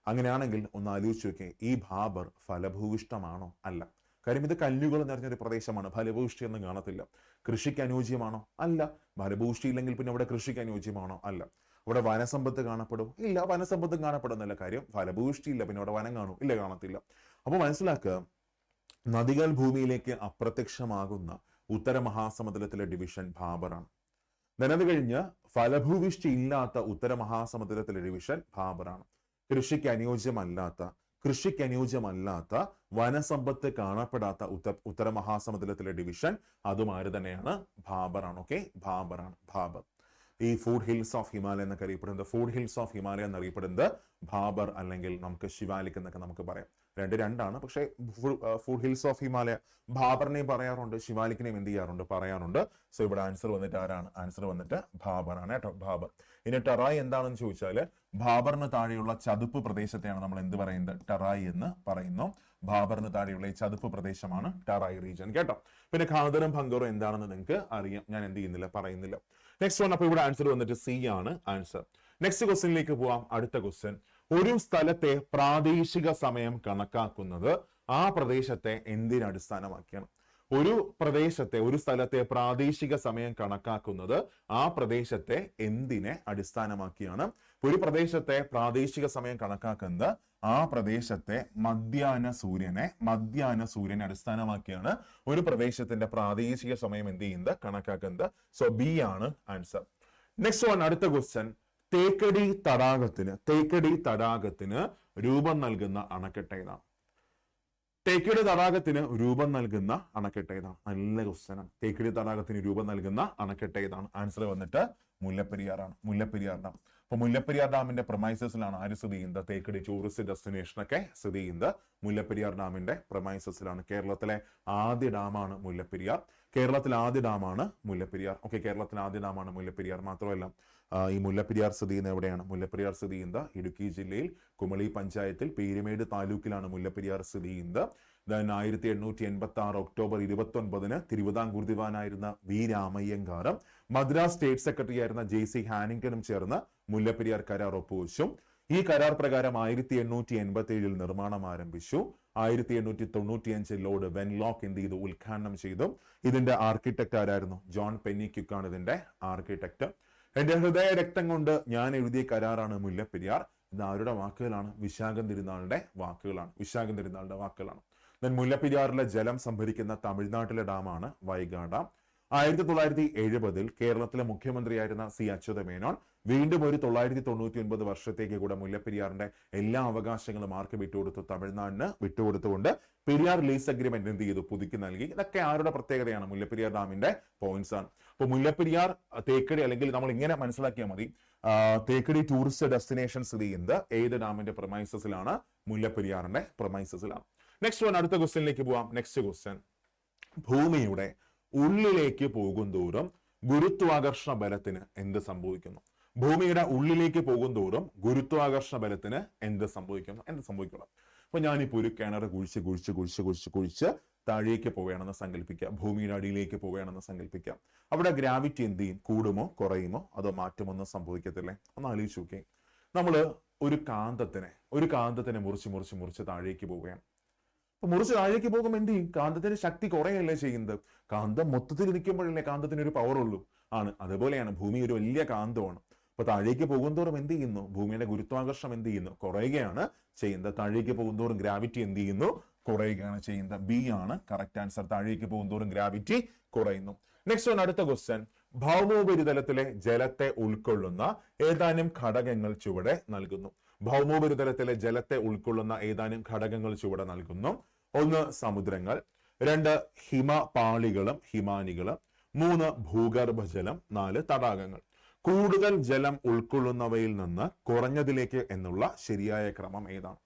അങ്ങനെയാണെങ്കിൽ ഒന്ന് ആലോചിച്ച് നോക്കിയേ, ഈ ഭാബർ ഫലഭൂയിഷ്ടമാണോ? അല്ല. കാര്യം ഇത് കല്ലുകൾ നിറഞ്ഞൊരു പ്രദേശമാണ്. ഫലഭൂഷ്ടി ഒന്നും കാണത്തില്ല. കൃഷിക്ക് അനുയോജ്യമാണോ? അല്ല. ഫലഭൂഷ്ടി ഇല്ലെങ്കിൽ പിന്നെ അവിടെ കൃഷിക്ക് അനുയോജ്യമാണോ? അല്ല. അവിടെ വനസമ്പത്ത് കാണപ്പെടും? ഇല്ല, വനസമ്പത്തും കാണപ്പെടുന്നില്ല. കാര്യം ഫലഭൂഷ്ടി ഇല്ല, പിന്നെ അവിടെ വനം കാണും? ഇല്ല, കാണത്തില്ല. അപ്പൊ മനസ്സിലാക്കുക, നദികൾ ഭൂമിയിലേക്ക് അപ്രത്യക്ഷമാകുന്ന ഉത്തര മഹാസമുദ്രത്തിലെ ഡിവിഷൻ ഭാബറാണ്. അത് കഴിഞ്ഞ് ഫലഭൂവിഷ്ടി ഇല്ലാത്ത ഉത്തര മഹാസമുദ്രത്തിലെ ഡിവിഷൻ ഭാബറാണ്. കൃഷിക്ക് അനുയോജ്യമല്ലാത്ത വനസമ്പത്ത് കാണപ്പെടാത്ത ഉത്തര മഹാസമുദ്രത്തിലെ ഡിവിഷൻ അതും ആര് തന്നെയാണ്? ഭാബറാണ്. ഓക്കെ, ഭാബറാണ്. ഭാബർ ഈ ഫുഡ് ഹിൽസ് ഓഫ് ഹിമാലയ എന്നൊക്കെ അറിയപ്പെടുന്നത്, എന്നറിയപ്പെടുന്നത് ഭാബർ അല്ലെങ്കിൽ നമുക്ക് ശിവാലിക് എന്നൊക്കെ നമുക്ക് പറയാം. രണ്ടാണ്. പക്ഷേ ഫുഡ് ഹിൽസ് ഓഫ് ഹിമാലയ ഭാബറിനെയും പറയാറുണ്ട്, ശിവാലിക്കിനെയും എന്ത് ചെയ്യാറുണ്ട്? പറയാറുണ്ട്. സോ ഇവിടെ ആൻസർ വന്നിട്ട് ആരാണ്? ആൻസർ വന്നിട്ട് ഭാബറാണ് കേട്ടോ, ഭാബർ. ഇനി ടെറായി എന്താണെന്ന് ചോദിച്ചാൽ, ഭാബറിന് താഴെയുള്ള ചതുപ്പ് പ്രദേശത്തെയാണ് നമ്മൾ എന്ത് പറയുന്നത്? ടെറായി എന്ന് പറയുന്നു. ഭാബറിന് താഴെയുള്ള ഈ ചതുപ്പ് പ്രദേശമാണ് ടെറായി റീജിയൻ കേട്ടോ. പിന്നെ ഖാദറും ഭംഗറും എന്താണെന്ന് നിങ്ങൾക്ക് അറിയാം, ഞാൻ എന്ത് ചെയ്യുന്നില്ല, പറയുന്നില്ല. Next one. അപ്പൊ ഇവിടെ ആൻസർ വന്നിട്ട് സി ആണ് ആൻസർ. നെക്സ്റ്റ് ക്വസ്റ്റ്യനിലേക്ക് പോവാം. അടുത്ത ക്വസ്റ്റ്യൻ, ഒരു സ്ഥലത്തെ പ്രാദേശിക സമയം കണക്കാക്കുന്നത് ആ പ്രദേശത്തെ എന്തിനെ അടിസ്ഥാനമാക്കിയാണ്? ഒരു സ്ഥലത്തെ പ്രാദേശിക സമയം കണക്കാക്കുന്നത് ആ പ്രദേശത്തെ എന്തിനെ അടിസ്ഥാനമാക്കിയാണ്? ഒരു പ്രദേശത്തെ പ്രാദേശിക സമയം കണക്കാക്കുന്നത് ആ പ്രദേശത്തെ മധ്യാഹ്ന സൂര്യനെ അടിസ്ഥാനമാക്കിയാണ് ഒരു പ്രദേശത്തിന്റെ പ്രാദേശിക സമയം എന്ത് ചെയ്യുന്നത്? കണക്കാക്കുന്നത്. സോ ബി ആണ് ആൻസർ. Next one. അടുത്ത ക്വസ്റ്റ്യൻ, തേക്കടി തടാകത്തിന് രൂപം നൽകുന്ന അണക്കെട്ട് ഏതാണ്? തേക്കടി തടാകത്തിന് രൂപം നൽകുന്ന അണക്കെട്ട് ഏതാണ്? നല്ല ക്വസ്റ്റ്യൻ ആണ്. തേക്കടി തടാകത്തിന് രൂപം നൽകുന്ന അണക്കെട്ട് ഏതാണ്? ആൻസർ വന്നിട്ട് മുല്ലപ്പെരിയാറാണ്. മുല്ലപ്പെരിയാർ ഡാം. അപ്പൊ മുല്ലപ്പെരിയാർ ഡാമിന്റെ പ്രമൈസസിലാണ് ആര് സ്ഥിതി ചെയ്യുന്നത്? തേക്കടി ടൂറിസ്റ്റ് ഡെസ്റ്റിനേഷൻ ഒക്കെ സ്ഥിതി ചെയ്യുന്നത് മുല്ലപ്പെരിയാർ ഡാമിന്റെ പ്രമൈസസിലാണ്. കേരളത്തിലെ ആദ്യ ഡാമാണ് മുല്ലപ്പെരിയാർ. ഓക്കെ, കേരളത്തിലെ ആദ്യ ഡാമാണ് മുല്ലപ്പെരിയാർ. മാത്രമല്ല ഈ മുല്ലപ്പെരിയാർ സ്ഥിതി ചെയ്യുന്ന എവിടെയാണ്? മുല്ലപ്പെരിയാർ സ്ഥിതി ചെയ്യുന്നത് ഇടുക്കി ജില്ലയിൽ കുമളി പഞ്ചായത്തിൽ പീരുമേട് താലൂക്കിലാണ് മുല്ലപ്പെരിയാർ സ്ഥിതി ചെയ്യുന്നത്. 1886 ഒക്ടോബർ 29 തിരുവിതാംകൂർ ദിവാനായിരുന്ന V Ramayyangar Madras state secretary ആയിരുന്ന JC ഹാനിങ്ടണും ചേർന്ന് മുല്ലപ്പെരിയാർ കരാർ ഒപ്പുവെച്ചു. ഈ കരാർ പ്രകാരം 1887 നിർമ്മാണം ആരംഭിച്ചു. 1895 ലോർഡ് വെൻലോക്ക് എന്ത് ചെയ്തു? ഉദ്ഘാടനം ചെയ്തു. ഇതിന്റെ ആർക്കിടെക്ട് ആരായിരുന്നു? ജോൺ പെന്നിക്യുക്ക് ആണ് ഇതിന്റെ ആർക്കിടെക്ട്. എന്റെ ഹൃദയ രക്തം കൊണ്ട് ഞാൻ എഴുതിയ കരാറാണ് മുല്ലപ്പെരിയാർ. ഇത് ആരുടെ വാക്കുകളാണ്? വിശാഖം തിരുനാളിന്റെ വാക്കുകളാണ്. മുല്ലപ്പെരിയാറിലെ ജലം സംഭരിക്കുന്ന തമിഴ്നാട്ടിലെ ഡാമാണ് വൈഗാ ഡാം. 1970 കേരളത്തിലെ മുഖ്യമന്ത്രിയായിരുന്ന സി അച്യുതമേനോൻ വീണ്ടും ഒരു 999 വർഷത്തേക്ക് കൂടെ മുല്ലപ്പെരിയാറിന്റെ എല്ലാ അവകാശങ്ങളും ആർക്ക് വിട്ടുകൊടുത്തു? തമിഴ്നാടിന് വിട്ടുകൊടുത്തുകൊണ്ട് പെരിയാർ ലീസ് അഗ്രിമെന്റ് എന്ത് ചെയ്തു? പുതുക്കി നൽകി. ഇതൊക്കെ ആരുടെ പ്രത്യേകതയാണ്? മുല്ലപ്പെരിയാർ ഡാമിന്റെ പോയിന്റ്സ് ആണ്. അപ്പൊ മുല്ലപ്പെരിയാർ തേക്കടി, അല്ലെങ്കിൽ നമ്മൾ ഇങ്ങനെ മനസ്സിലാക്കിയാൽ മതി, തേക്കടി ടൂറിസ്റ്റ് ഡെസ്റ്റിനേഷൻ സ്ഥിതി ചെയ്യുന്നത് ഏത് ഡാമിന്റെ പ്രൊമൈസസിലാണ്? മുല്ലപ്പെരിയാറിന്റെ പ്രൊമൈസസിലാണ്. നെക്സ്റ്റ് വൺ, അടുത്ത ക്വസ്റ്റ്യനിലേക്ക് പോവാം. നെക്സ്റ്റ് ക്വസ്റ്റ്യൻ, ഭൂമിയുടെ ഉള്ളിലേക്ക് പോകും തോറും ഗുരുത്വാകർഷണ ബലത്തിന് എന്ത് സംഭവിക്കുന്നു? ഭൂമിയുടെ ഉള്ളിലേക്ക് പോകും തോറും ഗുരുത്വാകർഷണ ബലത്തിന് എന്ത് സംഭവിക്കുന്നു? അപ്പൊ ഞാനിപ്പോ ഒരു കിണർ കുഴിച്ച് താഴേക്ക് പോവുകയാണെന്ന് സങ്കല്പിക്കുക, ഭൂമിയുടെ അടിയിലേക്ക് പോവുകയാണെന്ന് സങ്കല്പിക്കാം. അവിടെ ഗ്രാവിറ്റി എന്ത് ചെയ്യും? കൂടുമോ കുറയുമോ അതോ മാറ്റമൊന്നും സംഭവിക്കത്തില്ലേ? ഒന്ന് ആലോചിച്ച് നോക്കേ. നമ്മള് ഒരു കാന്തത്തിനെ മുറിച്ച് താഴേക്ക് പോവുകയാണ്. അപ്പൊ മുറിച്ച് താഴേക്ക് പോകുമ്പോൾ എന്ത് ചെയ്യും? കാന്തത്തിന്റെ ശക്തി കുറയല്ലേ ചെയ്യുന്നത്? കാന്തം മൊത്തത്തിൽ നിൽക്കുമ്പോഴല്ലേ കാന്തത്തിന് ഒരു പവർ ഉള്ളൂ ആണ്. അതുപോലെയാണ് ഭൂമി ഒരു വലിയ കാന്തമാണ്. അപ്പൊ താഴേക്ക് പോകുന്തോറും എന്ത് ചെയ്യുന്നു? ഭൂമിയുടെ ഗുരുത്വാകർഷണം എന്ത് ചെയ്യുന്നു? കുറയുകയാണ് ചെയ്യുന്നത്. താഴേക്ക് പോകുന്തോറും ഗ്രാവിറ്റി എന്ത് ചെയ്യുന്നു? കുറയുകയാണ് ചെയ്യുന്നത്. ബി ആണ് കറക്റ്റ് ആൻസർ. താഴേക്ക് പോകുന്തോറും ഗ്രാവിറ്റി കുറയുന്നു. നെക്സ്റ്റ് വൺ, അടുത്ത ക്വസ്റ്റ്യൻ, ഭൗമോപരിതലത്തിലെ ജലത്തെ ഉൾക്കൊള്ളുന്ന ഏതാനും ഘടകങ്ങൾ ചുവടെ നൽകുന്നു. ഭൗമോപരിതലത്തിലെ ജലത്തെ ഉൾക്കൊള്ളുന്ന ഏതാനും ഘടകങ്ങൾ ചുവടെ നൽകുന്നു. 1 സമുദ്രങ്ങൾ, 2 ഹിമപാളികളും ഹിമാനികളും, 3 ഭൂഗർഭജലം, 4 തടാകങ്ങൾ. കൂടുതൽ ജലം ഉൾക്കൊള്ളുന്നവയിൽ നിന്ന് കുറഞ്ഞതിലേക്ക് എന്നുള്ള ശരിയായ ക്രമം ഏതാണ്?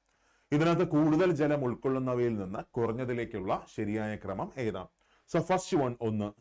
ഇതിനകത്ത് കൂടുതൽ ജലം ഉൾക്കൊള്ളുന്നവയിൽ നിന്ന് കുറഞ്ഞതിലേക്കുള്ള ശരിയായ ക്രമം ഏതാണ്? സോ ഫസ്റ്റ് വൺ, 1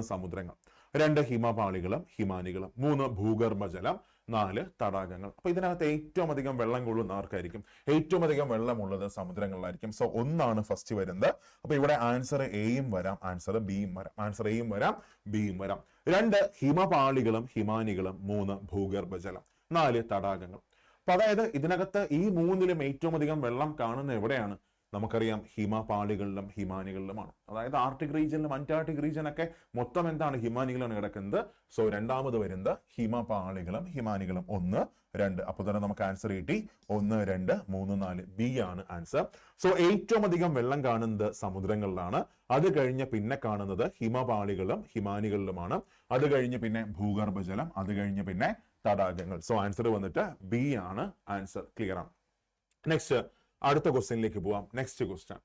സമുദ്രങ്ങൾ, 2 ഹിമപാളികളും ഹിമാനികളും, 3 ഭൂഗർഭജലം, 4 തടാകങ്ങൾ. അപ്പൊ ഇതിനകത്ത് ഏറ്റവും അധികം വെള്ളം കൊള്ളുന്ന ആർക്കായിരിക്കും? ഏറ്റവും അധികം വെള്ളമുള്ളത് സമുദ്രങ്ങളിലായിരിക്കും. സോ 1 ഫസ്റ്റ് വരുന്നത്. അപ്പൊ ഇവിടെ ആൻസർ എയും വരാം, ആൻസർ ബിയും വരാം. ആൻസർ എയും വരാം, ബിയും വരാം. 2 ഹിമപാളികളും ഹിമാനികളും, 3 ഭൂഗർഭജലം, 4 തടാകങ്ങൾ. അപ്പൊ അതായത് ഇതിനകത്ത് ഈ 3ലും ഏറ്റവും അധികം വെള്ളം കാണുന്ന എവിടെയാണ്? നമുക്കറിയാം, ഹിമപാളികളിലും ഹിമാനികളിലുമാണ്. അതായത് ആർട്ടിക് റീജിയനിലും അന്റാർട്ടിക് റീജിയൻ ഒക്കെ മൊത്തം എന്താണ്? ഹിമാനികളാണ് കിടക്കുന്നത്. സോ രണ്ടാമത് വരുന്നത് ഹിമപാളികളും ഹിമാനികളും, 1, 2. അപ്പൊ തന്നെ നമുക്ക് ആൻസർ കിട്ടി 1, 2, 3, 4. ബി ആണ് ആൻസർ. സോ ഏറ്റവും അധികം വെള്ളം കാണുന്നത് സമുദ്രങ്ങളിലാണ്. അത് കഴിഞ്ഞ് പിന്നെ കാണുന്നത് ഹിമപാളികളും ഹിമാനികളിലുമാണ്. അത് കഴിഞ്ഞ് പിന്നെ ഭൂഗർഭജലം, അത് കഴിഞ്ഞ് പിന്നെ തടാകങ്ങൾ. സോ ആൻസർ വന്നിട്ട് ബി ആണ് ആൻസർ. ക്ലിയർ ആണ്. നെക്സ്റ്റ്, അടുത്ത ക്വസ്റ്റ്യനിലേക്ക് പോവാം. നെക്സ്റ്റ് ക്വസ്റ്റ്യൻ,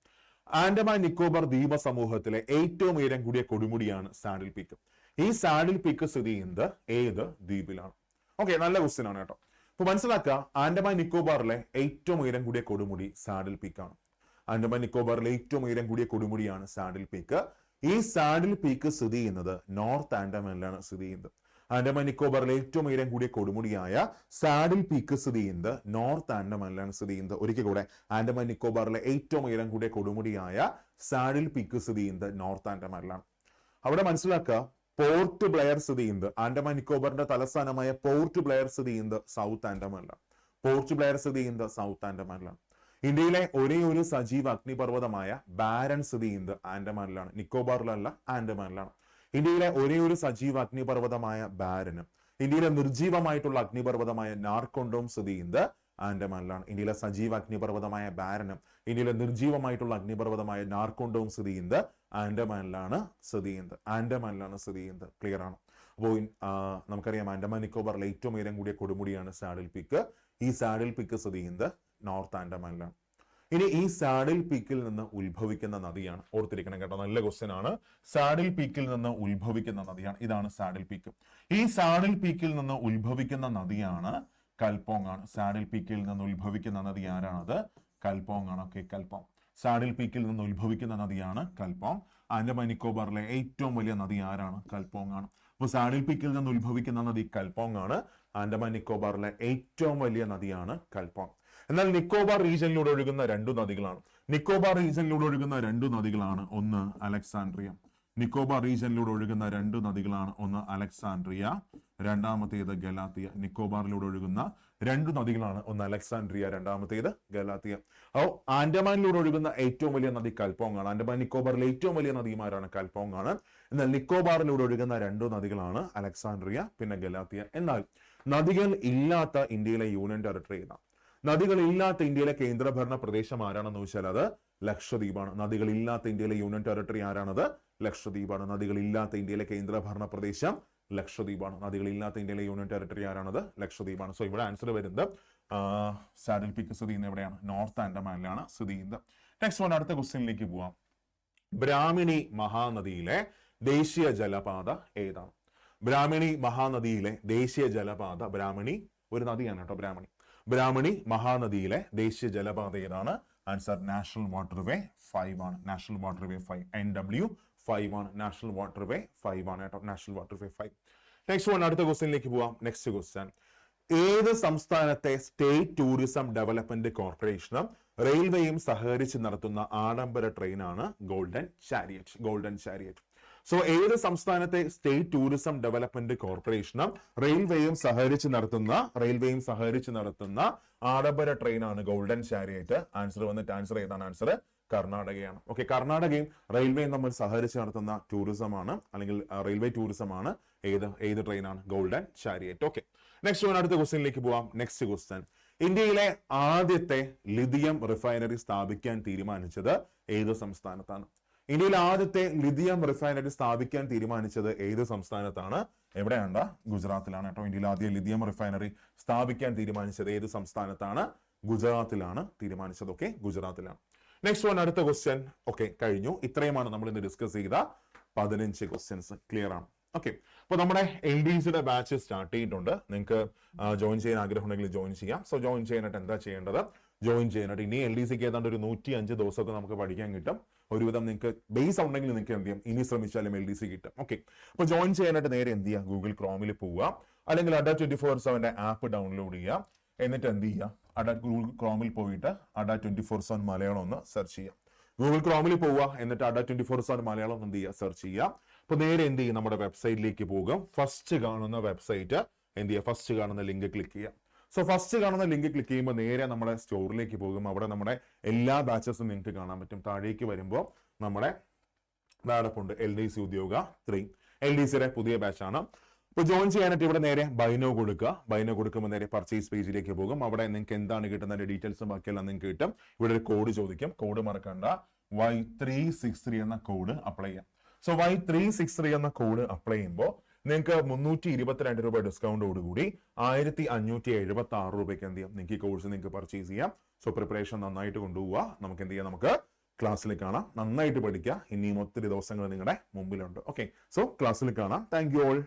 ആൻഡമാൻ നിക്കോബാർ ദ്വീപ സമൂഹത്തിലെ ഏറ്റവും ഉയരം കൂടിയ കൊടുമുടിയാണ് സാഡിൽ പീക്ക്. ഈ സാഡിൽ പീക്ക് സ്ഥിതി ചെയ്യുന്നത് ഏത് ദ്വീപിലാണ്? ഓക്കെ, നല്ല ക്വസ്റ്റ്യൻ ആണ് കേട്ടോ. അപ്പൊ മനസ്സിലാക്കുക, ആൻഡമാൻ നിക്കോബാറിലെ ഏറ്റവും ഉയരം കൂടിയ കൊടുമുടി സാഡിൽ പീക്കാണ്. ആൻഡമാൻ നിക്കോബാറിലെ ഏറ്റവും ഉയരം കൂടിയ കൊടുമുടിയാണ് സാഡിൽ പീക്ക്. ഈ സാഡിൽ പീക്ക് സ്ഥിതി ചെയ്യുന്നത് നോർത്ത് ആൻഡമാനിലാണ് സ്ഥിതി ചെയ്യുന്നത്. ആൻഡമാൻ നിക്കോബാറിലെ ഏറ്റവും ഉയരം കൂടിയ കൊടുമുടിയായ സാഡിൽ പീക്ക് സ്ഥിതി ചെയ്യുന്നത് നോർത്ത് ആൻഡമാനിലാണ് സ്ഥിതി ചെയ്യുന്നത്. ഒരിക്കൽ കൂടെ, ആൻഡമാൻ നിക്കോബാറിലെ ഏറ്റവും ഉയരം കൂടിയ കൊടുമുടിയായ സാഡിൽ പീക്ക് സ്ഥിതി ചെയ്യുന്നത് നോർത്ത് ആൻഡമാനിലാണ്. അവിടെ മനസ്സിലാക്കുക, പോർട്ട് ബ്ലെയർ സ്ഥിതി ചെയ്യുന്നത്, ആൻഡമാൻ നിക്കോബാറിന്റെ തലസ്ഥാനമായ പോർട്ട് ബ്ലെയർ സ്ഥിതി ചെയ്യുന്നത് സൗത്ത് ആൻഡമാനിലാണ്. പോർട്ട് ബ്ലെയർ സ്ഥിതി ചെയ്യുന്നത് സൗത്ത് ആൻഡമാനിലാണ്. ഇന്ത്യയിലെ ഒരേ ഒരു സജീവ അഗ്നിപർവ്വതമായ ബാരൻ സ്ഥിതി ചെയ്യുന്നത് ആൻഡമാനിലാണ്, നിക്കോബാറിലല്ല, ആൻഡമാനിലാണ്. ഇന്ത്യയിലെ ഒരേ ഒരു സജീവ അഗ്നിപർവ്വതമായ ബാരനും ഇന്ത്യയിലെ നിർജീവമായിട്ടുള്ള അഗ്നിപർവ്വതമായ നാർക്കൊണ്ടോം സ്ഥിതി ചെയ്യുന്നത് ആൻഡമാനിലാണ്. ഇന്ത്യയിലെ സജീവ അഗ്നിപർവ്വതമായ ബാരനും ഇന്ത്യയിലെ നിർജീവമായിട്ടുള്ള അഗ്നിപർവ്വതമായ നാർക്കൊണ്ടോം സ്ഥിതി ചെയ്യുന്നത് ആൻഡമാനിലാണ് സ്ഥിതി ചെയ്യുന്നത്. ക്ലിയർ ആണ്. അപ്പോൾ നമുക്കറിയാം, ആൻഡമാൻ നിക്കോബാറിലെ ഏറ്റവും ഉയരം കൂടിയ കൊടുമുടിയാണ് സാഡിൽ പീക്ക്. ഈ സാഡിൽ പീക്ക് സ്ഥിതി ചെയ്യുന്നത് നോർത്ത് ആൻഡമാനിലാണ്. ഇനി ഈ സാഡിൽ പീക്കിൽ നിന്ന് ഉത്ഭവിക്കുന്ന നദിയാണ്, ഓർത്തിരിക്കണം കേട്ടോ, നല്ല ക്വസ്റ്റ്യൻ ആണ്. സാഡിൽ പീക്കിൽ നിന്ന് ഉത്ഭവിക്കുന്ന നദിയാണ്, ഇതാണ് സാഡിൽ പീക്ക്. ഈ സാഡിൽ പീക്കിൽ നിന്ന് ഉത്ഭവിക്കുന്ന നദിയാണ് കൽപ്പോങ് ആണ്. സാഡിൽ പീക്കിൽ നിന്ന് ഉത്ഭവിക്കുന്ന നദി ആരാണത്? കൽപ്പോങ് ആണ്. ഓക്കെ, കൽപ്പോങ്. സാഡിൽ പീക്കിൽ നിന്ന് ഉത്ഭവിക്കുന്ന നദിയാണ് കൽപ്പോങ്. ആൻഡമാൻ നിക്കോബാറിലെ ഏറ്റവും വലിയ നദി ആരാണ്? കൽപ്പോങ് ആണ്. അപ്പൊ സാഡിൽ പീക്കിൽ നിന്ന് ഉത്ഭവിക്കുന്ന നദി കൽപ്പോങ് ആണ്. ആൻഡമാൻ നിക്കോബാറിലെ ഏറ്റവും വലിയ നദിയാണ് കൽപ്പോങ്. എന്നാൽ നിക്കോബാർ റീജിയനിലൂടെ ഒഴുകുന്ന 2 നദികളാണ്. ഒന്ന് അലക്സാൻഡ്രിയ. നിക്കോബാർ റീജിയനിലൂടെ ഒഴുകുന്ന 2 നദികളാണ്. ഒന്ന് അലക്സാൻഡ്രിയ, രണ്ടാമത്തേത് ഗലാത്തിയ. നിക്കോബാറിലൂടെ ഒഴുകുന്ന 2 നദികളാണ്. ഒന്ന് അലക്സാൻഡ്രിയ, രണ്ടാമത്തേത് ഗലാത്തിയ. അപ്പോൾ ആൻഡമാനിലൂടെ ഒഴുകുന്ന ഏറ്റവും വലിയ നദി കൽപ്പോങ് ആണ്. ആൻഡമാൻ നിക്കോബാറിലെ ഏറ്റവും വലിയ നദിമാരാണ് കൽപ്പോങ് ആണ്. എന്നാൽ നിക്കോബാറിലൂടെ ഒഴുകുന്ന 2 നദികളാണ് അലക്സാൻഡ്രിയ, പിന്നെ ഗലാത്തിയ. എന്നാൽ നദികൾ ഇല്ലാത്ത ഇന്ത്യയിലെ യൂണിയൻ ടെറിട്ടറി ഏതാണ്? നദികളില്ലാത്ത ഇന്ത്യയിലെ കേന്ദ്രഭരണ പ്രദേശം ആരാണെന്ന് ചോദിച്ചാൽ അത് ലക്ഷദ്വീപാണ്. നദികളില്ലാത്ത ഇന്ത്യയിലെ യൂണിയൻ ടെറിട്ടറി ആരാണത്? ലക്ഷദ്വീപാണ്. നദികളില്ലാത്ത ഇന്ത്യയിലെ കേന്ദ്രഭരണ പ്രദേശം ലക്ഷദ്വീപാണ്. നദികളില്ലാത്ത ഇന്ത്യയിലെ യൂണിയൻ ടെറിട്ടറി ആരാണത്? ലക്ഷദ്വീപാണ്. സോ ഇവിടെ ആൻസർ വരുന്നത് സാഡിൽ പീക്ക് സ്ഥിതി ചെയ്യുന്നത് എവിടെയാണ്? നോർത്ത് ആൻഡമാനിലാണ് സ്ഥിതി ചെയ്യുന്നത്. നെക്സ്റ്റ് വൺ, അടുത്ത ക്വസ്റ്റ്യനിലേക്ക് പോവാം. ബ്രാഹ്മിണി മഹാനദിയിലെ ദേശീയ ജലപാത ഏതാണ്? ബ്രാഹ്മിണി മഹാനദിയിലെ ദേശീയ ജലപാത, ബ്രാഹ്മിണി ഒരു നദിയാണ് കേട്ടോ, ബ്രാഹ്മിണി മഹാനദിയിലെ ദേശീയ ജലപാത ഏതാണ്? ആൻസർ നാഷണൽ വാട്ടർവേ 5 ആണ്. നാഷണൽ വാട്ടർവേ 5, NW5 ആണ്. നാഷണൽ വാട്ടർവേ 5 ആണ് കേട്ടോ, നാഷണൽ വാട്ടർവേ 5. നെക്സ്റ്റ് വൺ, അടുത്ത ക്വസ്റ്റ്യനിലേക്ക് പോവാം. നെക്സ്റ്റ് ക്വസ്റ്റ്യൻ, ഏത് സംസ്ഥാനത്തെ സ്റ്റേറ്റ് ടൂറിസം ഡെവലപ്മെന്റ് കോർപ്പറേഷനും റെയിൽവേയും സഹകരിച്ച് നടത്തുന്ന ആഡംബര ട്രെയിനാണ് ഗോൾഡൻ ചാരിയറ്റ്. സോ ഏത് സംസ്ഥാനത്തെ സ്റ്റേറ്റ് ടൂറിസം ഡെവലപ്മെന്റ് കോർപ്പറേഷനും റെയിൽവേയും സഹകരിച്ച് നടത്തുന്ന ആഡംബര ട്രെയിനാണ് ഗോൾഡൻ ചാരിയറ്റ്. ആൻസർ വന്നിട്ട് ആൻസർ ഏതാണ്? ആൻസർ കർണാടകയാണ്. ഓക്കെ, കർണാടകയും റെയിൽവേയും തമ്മിൽ സഹകരിച്ച് നടത്തുന്ന ടൂറിസം ആണ്, അല്ലെങ്കിൽ റെയിൽവേ ടൂറിസം ആണ് ഏത് ട്രെയിനാണ്? Golden chariot. Okay, next one, അടുത്ത ക്വസ്റ്റ്യനിലേക്ക് പോവാം. നെക്സ്റ്റ് ക്വസ്റ്റ്യൻ, ഇന്ത്യയിലെ ആദ്യത്തെ ലിഥിയം റിഫൈനറി സ്ഥാപിക്കാൻ തീരുമാനിച്ചത് ഏത് സംസ്ഥാനത്താണ്? ഇന്ത്യയിലെ ആദ്യത്തെ ലിഥിയം റിഫൈനറി സ്ഥാപിക്കാൻ തീരുമാനിച്ചത് ഏത് സംസ്ഥാനത്താണ്? എവിടെയാണ്? ഗുജറാത്തിലാണ് കേട്ടോ. ഇന്ത്യയിൽ ആദ്യ ലിഥിയം റിഫൈനറി സ്ഥാപിക്കാൻ തീരുമാനിച്ചത് ഏത് സംസ്ഥാനത്താണ്? ഗുജറാത്തിലാണ് തീരുമാനിച്ചത്. ഓക്കെ, ഗുജറാത്തിലാണ്. നെക്സ്റ്റ് വൺ, അടുത്ത ക്വസ്റ്റ്യൻ. ഓക്കെ, കഴിഞ്ഞു. ഇത്രയുമാണ് നമ്മൾ ഇന്ന് ഡിസ്കസ് ചെയ്ത 15 ക്വസ്റ്റ്യൻസ്. ക്ലിയർ ആണ്? ഓക്കെ, അപ്പൊ നമ്മുടെ LDCയുടെ ബാച്ച് സ്റ്റാർട്ട് ചെയ്തിട്ടുണ്ട്. നിങ്ങൾക്ക് ജോയിൻ ചെയ്യാൻ ആഗ്രഹം ഉണ്ടെങ്കിൽ ജോയിൻ ചെയ്യാം. സോ ജോയിൻ ചെയ്യാനായിട്ട് എന്താ ചെയ്യേണ്ടത്? ജോയിൻ ചെയ്യാനായിട്ട് ഇനി LDCക്ക് ഏതാണ്ട് ഒരു 105 ദിവസമൊക്കെ നമുക്ക് പഠിക്കാൻ കിട്ടും. ഒരുവിധം നിങ്ങൾക്ക് ബേസ് ഉണ്ടെങ്കിൽ നിങ്ങൾക്ക് എന്ത് ചെയ്യാം? ഇനി ശ്രമിച്ചാലും LDC കിട്ടും. ഓക്കെ, അപ്പൊ ജോയിൻ ചെയ്യാനായിട്ട് നേരെ എന്ത് ചെയ്യുക? ഗൂഗിൾ ക്രോമിൽ പോവുക, അല്ലെങ്കിൽ അഡ 24/7 ആപ്പ് ഡൗൺലോഡ് ചെയ്യുക. എന്നിട്ട് എന്ത് ചെയ്യുക? ഗൂഗിൾ ക്രോമിൽ പോയിട്ട് അഡ 24/7 മലയാളം ഒന്ന് സെർച്ച് ചെയ്യുക. ഗൂഗിൾ ക്രോമിൽ പോവുക, എന്നിട്ട് അഡ 24/7 മലയാളം എന്ത് ചെയ്യുക? സെർച്ച് ചെയ്യുക. അപ്പൊ നേരെ എന്ത് ചെയ്യും? നമ്മുടെ വെബ്സൈറ്റിലേക്ക് പോകും. ഫസ്റ്റ് കാണുന്ന വെബ്സൈറ്റ് എന്ത് ചെയ്യുക? ഫസ്റ്റ് കാണുന്ന ലിങ്ക് ക്ലിക്ക് ചെയ്യുക. സോ ഫസ്റ്റ് കാണുന്ന ലിങ്ക് ക്ലിക്ക് ചെയ്യുമ്പോൾ നേരെ നമ്മുടെ സ്റ്റോറിലേക്ക് പോകും. അവിടെ നമ്മുടെ എല്ലാ ബാച്ചസും നിങ്ങൾക്ക് കാണാൻ പറ്റും. താഴേക്ക് വരുമ്പോൾ നമ്മുടെ ഉണ്ട് LDC ഉദ്യോഗ 3, LDCയുടെ പുതിയ ബാച്ചാണ്. അപ്പോൾ ജോയിൻ ചെയ്യാനായിട്ട് ഇവിടെ നേരെ ബൈനോ കൊടുക്കുക. ബൈനോ കൊടുക്കുമ്പോൾ നേരെ പർച്ചേസ് പേജിലേക്ക് പോകും. അവിടെ നിങ്ങൾക്ക് എന്താണ് കിട്ടുന്നതിന്റെ ഡീറ്റെയിൽസും ബാക്കിയെല്ലാം നിങ്ങൾക്ക് കിട്ടും. ഇവിടെ ഒരു കോഡ് ചോദിക്കും. കോഡ് മറക്കണ്ട, Y363 എന്ന കോഡ് അപ്ലൈ ചെയ്യാം. സോ Y363 എന്ന കോഡ് അപ്ലൈ ചെയ്യുമ്പോൾ നിങ്ങൾക്ക് 322 രൂപ ഡിസ്കൗണ്ടോടുകൂടി 1576 രൂപയ്ക്ക് എന്ത് ചെയ്യാം? നിങ്ങൾക്ക് ഈ കോഴ്സ് നിങ്ങൾക്ക് പർച്ചേസ് ചെയ്യാം. സോ പ്രിപ്പറേഷൻ നന്നായിട്ട് കൊണ്ടുപോവുക. നമുക്ക് എന്ത് ചെയ്യാം? നമുക്ക് ക്ലാസ്സിൽ കാണാം. നന്നായിട്ട് പഠിക്കുക. ഇനിയും ഒത്തിരി ദിവസങ്ങൾ നിങ്ങളുടെ മുമ്പിലുണ്ട്. ഓക്കെ, സോ ക്ലാസ്സിൽ കാണാം. Thank you all.